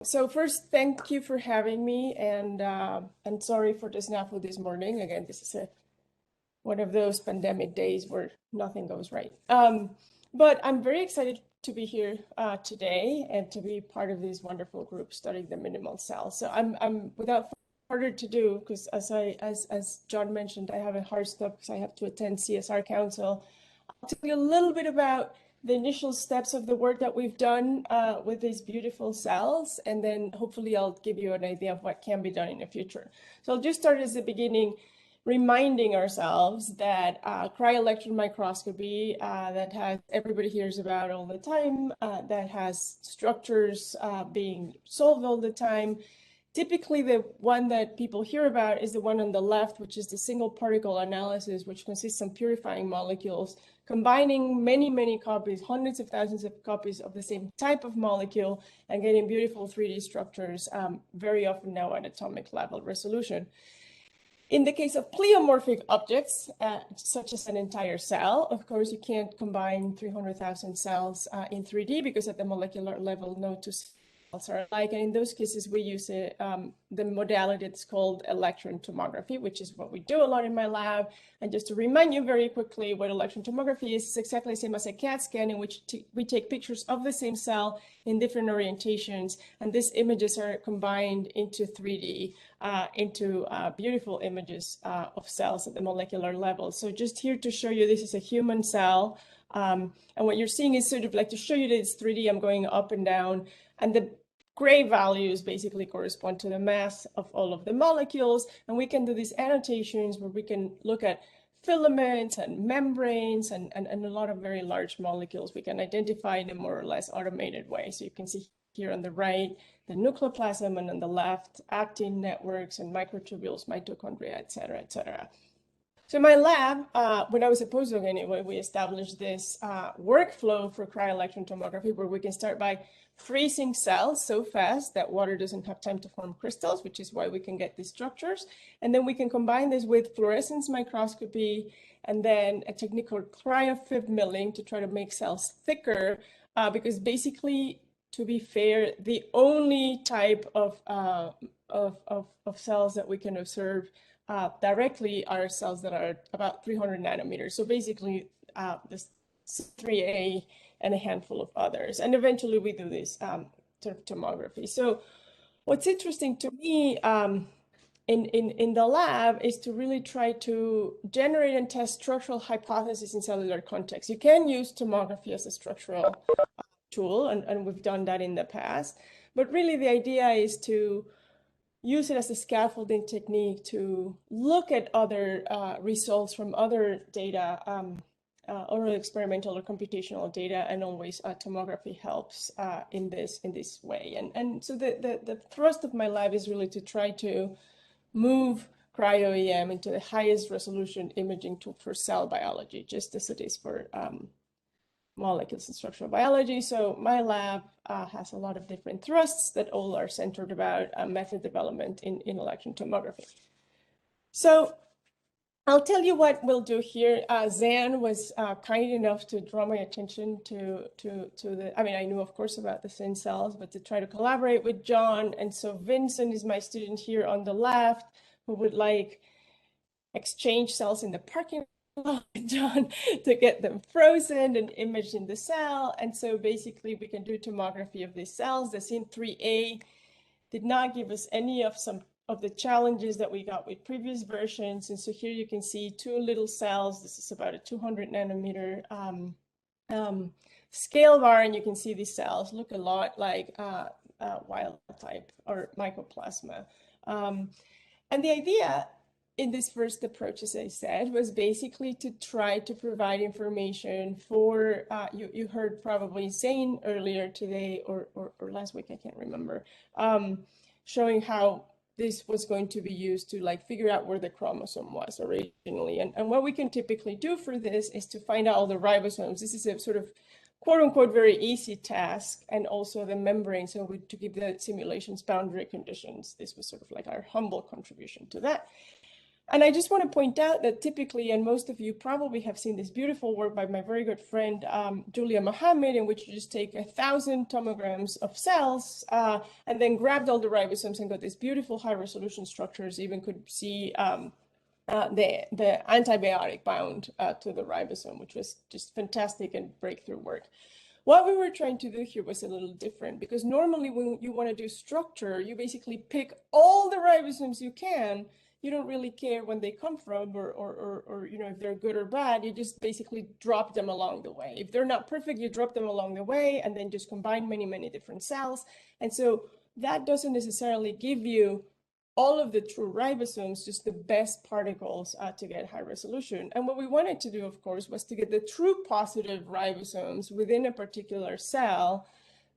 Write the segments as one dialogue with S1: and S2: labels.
S1: So first, thank you for having me, and sorry for the snafu this morning. Again, this is one of those pandemic days where nothing goes right. But I'm very excited to be here today and to be part of this wonderful group studying the minimal cell. So I'm without further ado, because as John mentioned, I have a hard stop because I have to attend CSR Council. I'll tell you a little bit about the initial steps of the work that we've done with these beautiful cells, and then hopefully I'll give you an idea of what can be done in the future. So I'll just start at the beginning, reminding ourselves that cryo-electron microscopy that everybody hears about all the time, that has structures being solved all the time. Typically, the one that people hear about is the one on the left, which is the single particle analysis, which consists of purifying molecules, combining many copies, hundreds of thousands of copies of the same type of molecule, and getting beautiful 3D structures, very often now at atomic level resolution. In the case of pleomorphic objects, such as an entire cell, of course, you can't combine 300,000 cells in 3D because at the molecular level, no two cells are alike. And in those cases, we use the modality that's called electron tomography, which is what we do a lot in my lab. And just to remind you very quickly what electron tomography is, it's exactly the same as a CAT scan in which we take pictures of the same cell in different orientations. And these images are combined into 3D, into beautiful images of cells at the molecular level. So just here to show you, this is a human cell. And what you're seeing is sort of like to show you that it's 3D, I'm going up and down. And the gray values basically correspond to the mass of all of the molecules. And we can do these annotations where we can look at filaments and membranes and a lot of very large molecules we can identify in a more or less automated way. So you can see here on the right, the nucleoplasm, and on the left, actin networks and microtubules, mitochondria, et cetera, et cetera. So in my lab, when I was a postdoc anyway, we established this workflow for cryo-electron tomography where we can start by freezing cells so fast that water doesn't have time to form crystals, which is why we can get these structures. And then we can combine this with fluorescence microscopy and then a technique called cryofib milling to try to make cells thicker, because basically, to be fair, the only type of cells that we can observe directly are cells that are about 300 nanometers. So basically, this 3A and a handful of others. And eventually we do this sort of tomography. So what's interesting to me in the lab is to really try to generate and test structural hypotheses in cellular context. You can use tomography as a structural tool, and we've done that in the past. But really the idea is to use it as a scaffolding technique to look at other results from other data, or experimental or computational data, and always tomography helps in this way. And so the thrust of my lab is really to try to move cryo-EM into the highest resolution imaging tool for cell biology, just as it is for molecules and structural biology. So my lab has a lot of different thrusts that all are centered about method development in electron tomography. So I'll tell you what we'll do here. Zan was kind enough to draw my attention to the, I mean, I knew of course about the syn cells, but to try to collaborate with John. And so Vincent is my student here on the left who would like exchange cells in the parking lot with John to get them frozen and imaged in the cell. And so basically we can do tomography of these cells. The JCVI-syn3A did not give us any of the challenges that we got with previous versions. And so here you can see two little cells. This is about a 200 nanometer scale bar, and you can see these cells look a lot like wild type or mycoplasma. And the idea in this first approach, as I said, was basically to try to provide information for, you heard probably Zane earlier today or last week, I can't remember, showing how this was going to be used to like figure out where the chromosome was originally. And what we can typically do for this is to find out all the ribosomes. This is a sort of quote unquote very easy task, and also the membrane. So to give the simulations boundary conditions, this was sort of like our humble contribution to that. And I just want to point out that typically, and most of you probably have seen this beautiful work by my very good friend, Julia Mohammed, in which you just take 1,000 tomograms of cells and then grabbed all the ribosomes and got these beautiful high resolution structures. Even could see the antibiotic bound to the ribosome, which was just fantastic and breakthrough work. What we were trying to do here was a little different, because normally when you want to do structure, you basically pick all the ribosomes you can. You don't really care when they come from or you know, if they're good or bad. You just basically drop them along the way. If they're not perfect, you drop them along the way and then just combine many different cells. And so that doesn't necessarily give you all of the true ribosomes, just the best particles to get high resolution. And what we wanted to do, of course, was to get the true positive ribosomes within a particular cell.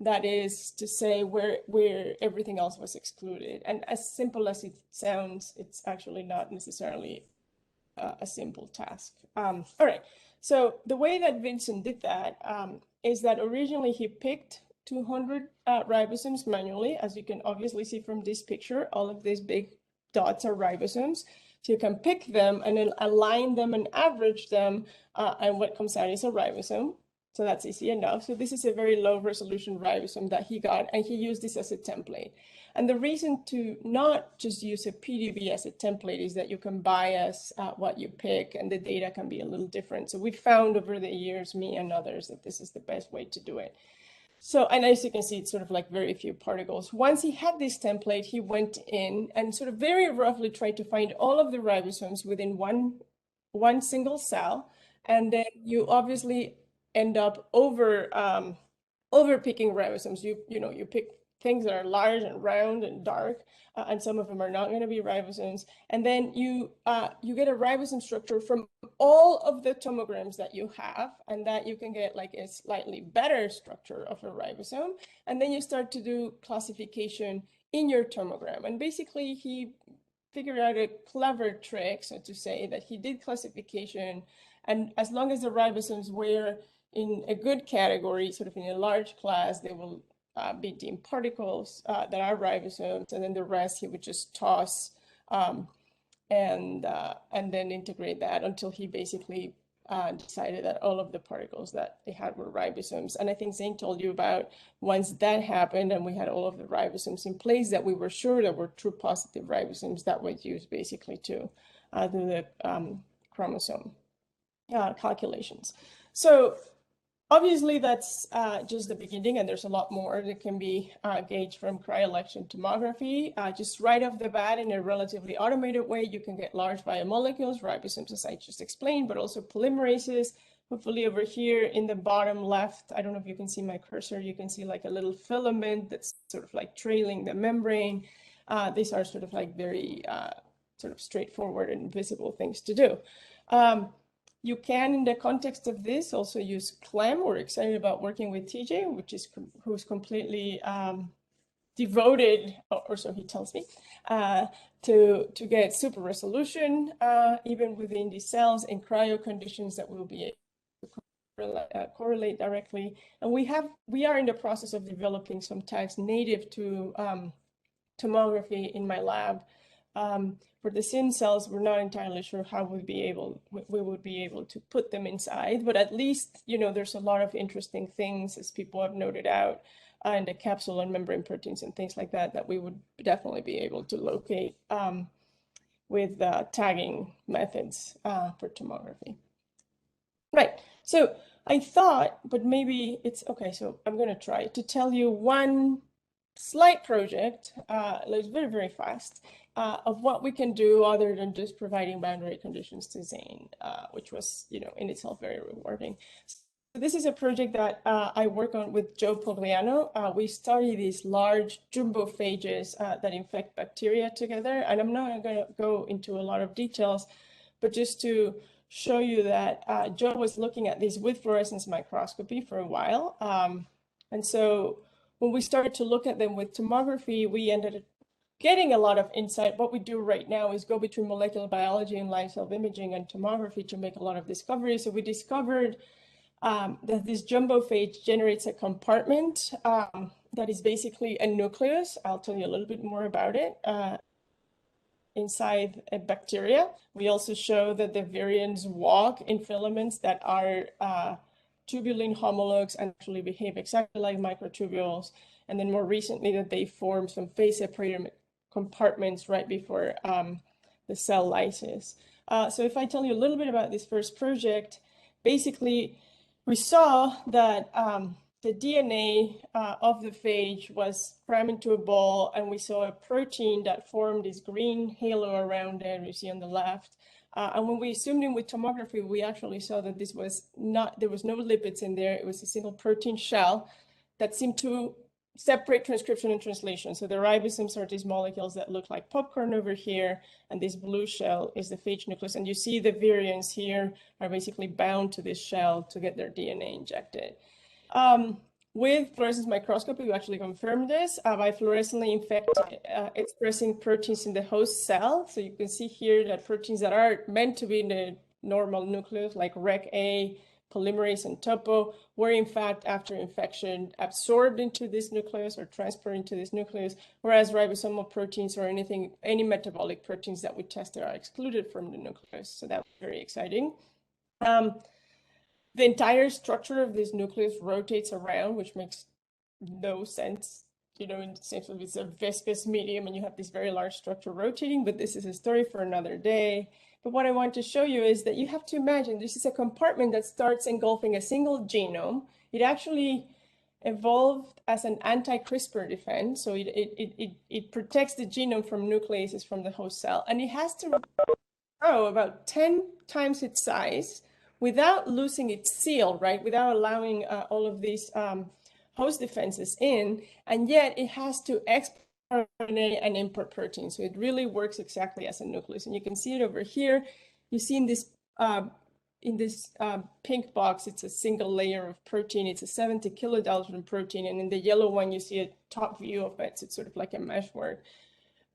S1: That is to say, where everything else was excluded. And as simple as it sounds, it's actually not necessarily a simple task. All right, so the way that Vincent did that is that originally he picked 200 ribosomes manually. As you can obviously see from this picture, all of these big dots are ribosomes. So you can pick them and then align them and average them, and what comes out is a ribosome. So that's easy enough. So this is a very low resolution ribosome that he got, and he used this as a template. And the reason to not just use a PDB as a template is that you can bias what you pick, and the data can be a little different. So we found over the years, me and others, that this is the best way to do it. So, and as you can see, it's sort of like very few particles. Once he had this template, he went in and sort of very roughly tried to find all of the ribosomes within one single cell. And then you obviously end up over picking ribosomes. You pick things that are large and round and dark, and some of them are not going to be ribosomes. And then you get a ribosome structure from all of the tomograms that you have, and that you can get like a slightly better structure of a ribosome. And then you start to do classification in your tomogram. And basically, he figured out a clever trick, so to say, that he did classification, and as long as the ribosomes were in a good category, sort of in a large class, they will be deemed particles that are ribosomes, and then the rest he would just toss and then integrate that until he basically decided that all of the particles that they had were ribosomes. And I think Zane told you about once that happened and we had all of the ribosomes in place that we were sure that were true positive ribosomes, that was used basically to do the chromosome calculations. So obviously, that's just the beginning, and there's a lot more that can be gauged from cryo-electron tomography. Just right off the bat, in a relatively automated way, you can get large biomolecules, ribosomes, as I just explained, but also polymerases. Hopefully over here in the bottom left, I don't know if you can see my cursor, you can see like a little filament that's sort of like trailing the membrane. These are sort of like very sort of straightforward and visible things to do. You can, in the context of this, also use CLEM. We're excited about working with TJ, who's completely devoted, or so he tells me, to get super resolution, even within these cells in cryo conditions that will be able to correlate directly. And we are in the process of developing some tags native to tomography in my lab. For the syn cells, we're not entirely sure how we would be able to put them inside, but at least, there's a lot of interesting things, as people have noted out, in the capsule and membrane proteins and things like that, that we would definitely be able to locate with tagging methods for tomography. Right, so I thought, but maybe it's okay, so I'm gonna try to tell you one slight project, it's very fast, of what we can do other than just providing boundary conditions to Zane, which was, in itself very rewarding. So this is a project that I work on with Joe Pogliano. We study these large jumbophages that infect bacteria together, and I'm not going to go into a lot of details, but just to show you that Joe was looking at these with fluorescence microscopy for a while, and so when we started to look at them with tomography, we ended up getting a lot of insight. What we do right now is go between molecular biology and live cell imaging and tomography to make a lot of discoveries. So we discovered that this jumbophage generates a compartment that is basically a nucleus. I'll tell you a little bit more about it. inside a bacteria. We also show that the virions walk in filaments that are tubulin homologues and actually behave exactly like microtubules. And then more recently that they form some phase separator compartments right before the cell lysis. So if I tell you a little bit about this first project, basically we saw that the DNA of the phage was crammed into a ball, and we saw a protein that formed this green halo around it, you see on the left. And when we zoomed in with tomography, we actually saw that this was not, there was no lipids in there. It was a single protein shell that seemed to separate transcription and translation. So the ribosomes are these molecules that look like popcorn over here, and this blue shell is the phage nucleus. And you see the virions here are basically bound to this shell to get their DNA injected. With fluorescence microscopy, we actually confirmed this by fluorescently expressing proteins in the host cell. So you can see here that proteins that are meant to be in the normal nucleus, like REC-A, polymerase, and topo, were in fact, after infection, absorbed into this nucleus or transported into this nucleus, whereas ribosomal proteins or any metabolic proteins that we tested are excluded from the nucleus. So that was very exciting. The entire structure of this nucleus rotates around, which makes no sense, in the sense of it's a viscous medium and you have this very large structure rotating, but this is a story for another day. But what I want to show you is that you have to imagine this is a compartment that starts engulfing a single genome. It actually evolved as an anti-CRISPR defense, so it protects the genome from nucleases from the host cell, and it has to grow about 10 times its size without losing its seal, right? Without allowing all of these host defenses in, and yet it has to export RNA and import protein. So it really works exactly as a nucleus. And you can see it over here. You see in this pink box, it's a single layer of protein. It's a 70 kilodalton protein. And in the yellow one, you see a top view of it. So it's sort of like a meshwork.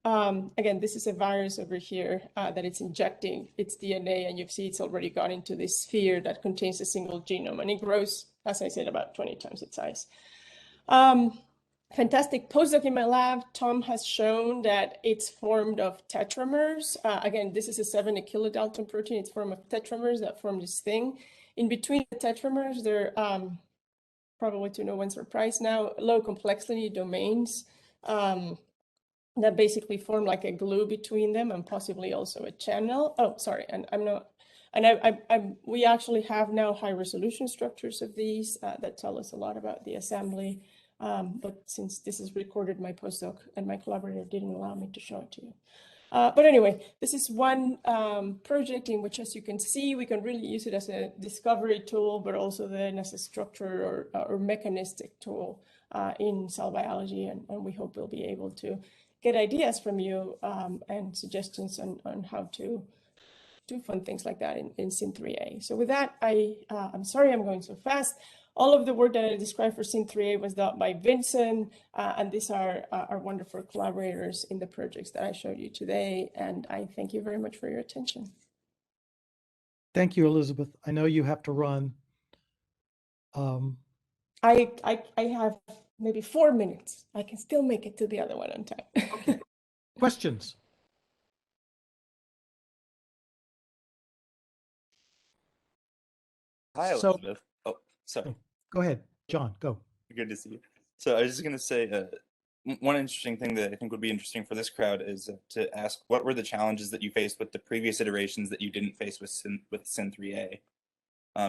S1: Again, this is a virus over here that it's injecting its DNA, and you see it's already gone into this sphere that contains a single genome, and it grows, as I said, about 20 times its size. Fantastic postdoc in my lab, Tom has shown that it's formed of tetramers. Again, this is a 70 kilodalton protein. It's formed of tetramers that form this thing. In between the tetramers, there are probably to no one's surprise now, low complexity domains. That basically form like a glue between them and possibly also a channel. Oh, sorry, and I'm not, and we actually have now high resolution structures of these that tell us a lot about the assembly. But since this is recorded, my postdoc and my collaborator didn't allow me to show it to you. But anyway, this is one project in which, as you can see, we can really use it as a discovery tool, but also then as a structure or mechanistic tool in cell biology. And we hope we'll be able to get ideas from you and suggestions on how to do fun things like that in syn3A. So with that, I'm sorry I'm going so fast. All of the work that I described for syn3A was done by Vincent, and these are our wonderful collaborators in the projects that I showed you today. And I thank you very much for your attention.
S2: Thank you, Elizabeth. I know you have to run.
S1: I have maybe 4 minutes. I can still make it to the other one on time.
S2: Okay. Questions?
S3: Hi, Elizabeth. Oh, sorry.
S2: Go ahead, John, go.
S3: Good to see you. So I was just going to say, one interesting thing that I think would be interesting for this crowd is to ask, what were the challenges that you faced with the previous iterations that you didn't face with syn3A?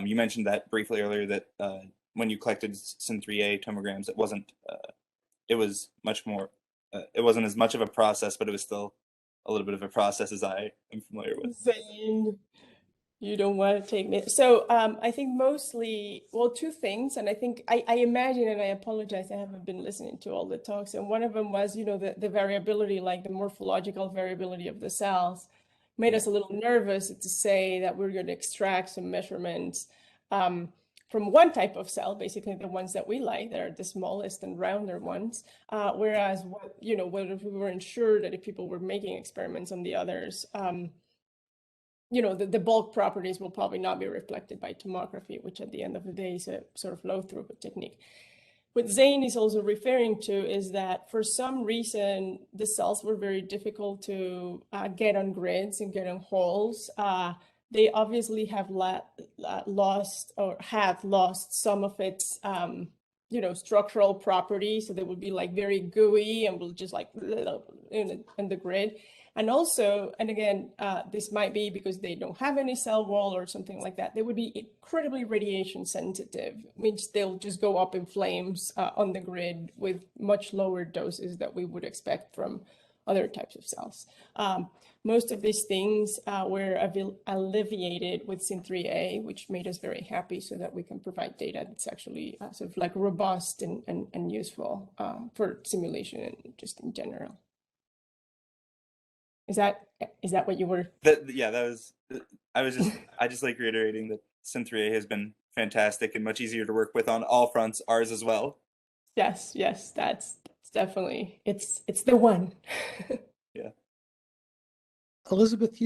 S3: You mentioned that briefly earlier, that when you collected syn3A tomograms, it wasn't as much of a process, but it was still a little bit of a process, as I am familiar with.
S1: Zane, you don't want to take me. So I think mostly, well, 2 things. And I think I imagine, and I apologize, I haven't been listening to all the talks. And one of them was, the variability, like the morphological variability of the cells made us a little nervous to say that we're going to extract some measurements from one type of cell, basically the ones that we like, that are the smallest and rounder ones. Whereas, whether we weren't sure that if people were making experiments on the others, the bulk properties will probably not be reflected by tomography, which at the end of the day is a sort of low throughput technique. what Zane is also referring to is that for some reason, the cells were very difficult to get on grids and get on holes. They obviously have lost or have lost some of its, structural properties. So they would be like very gooey and will just like in the grid. And also, and again, this might be because they don't have any cell wall or something like that. They would be incredibly radiation sensitive, which they'll just go up in flames on the grid with much lower doses that we would expect from other types of cells. Most of these things were alleviated with syn3A, which made us very happy so that we can provide data that's actually sort of like robust and useful for simulation and just in general. Is that what you were?
S3: Yeah, that was. I just like reiterating that syn3A has been fantastic and much easier to work with on all fronts, ours as well.
S1: Yes, that's definitely it's the one.
S3: Yeah.
S2: Elizabeth,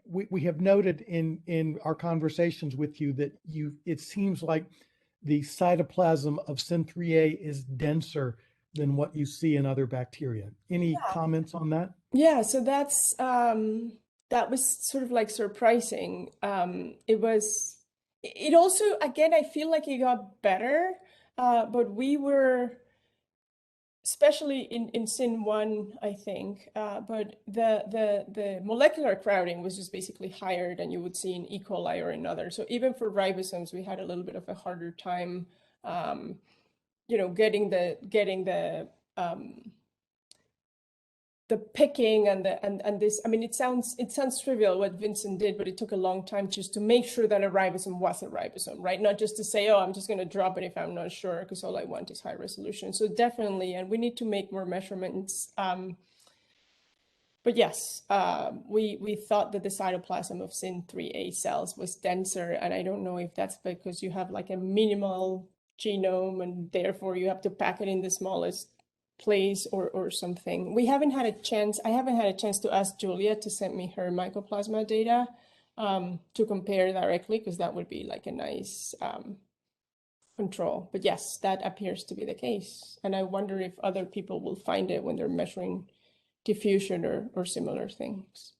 S2: we have noted in our conversations with you that it seems like the cytoplasm of syn3A is denser than what you see in other bacteria. Any comments on that?
S1: Yeah, so that was sort of like surprising. It also, again, I feel like it got better, but we were, especially in syn1, I think, but the molecular crowding was just basically higher than you would see in E. coli or in others. So even for ribosomes, we had a little bit of a harder time, getting the picking and this. I mean, it sounds trivial what Vincent did, but it took a long time just to make sure that a ribosome was a ribosome, right? Not just to say, oh, I'm just going to drop it if I'm not sure, because all I want is high resolution. So definitely, and we need to make more measurements. But yes, we thought that the cytoplasm of syn3A cells was denser, and I don't know if that's because you have like a minimal genome and therefore you have to pack it in the smallest place or something. I haven't had a chance to ask Julia to send me her mycoplasma data to compare directly, because that would be like a nice control. But yes, that appears to be the case. And I wonder if other people will find it when they're measuring diffusion or similar things.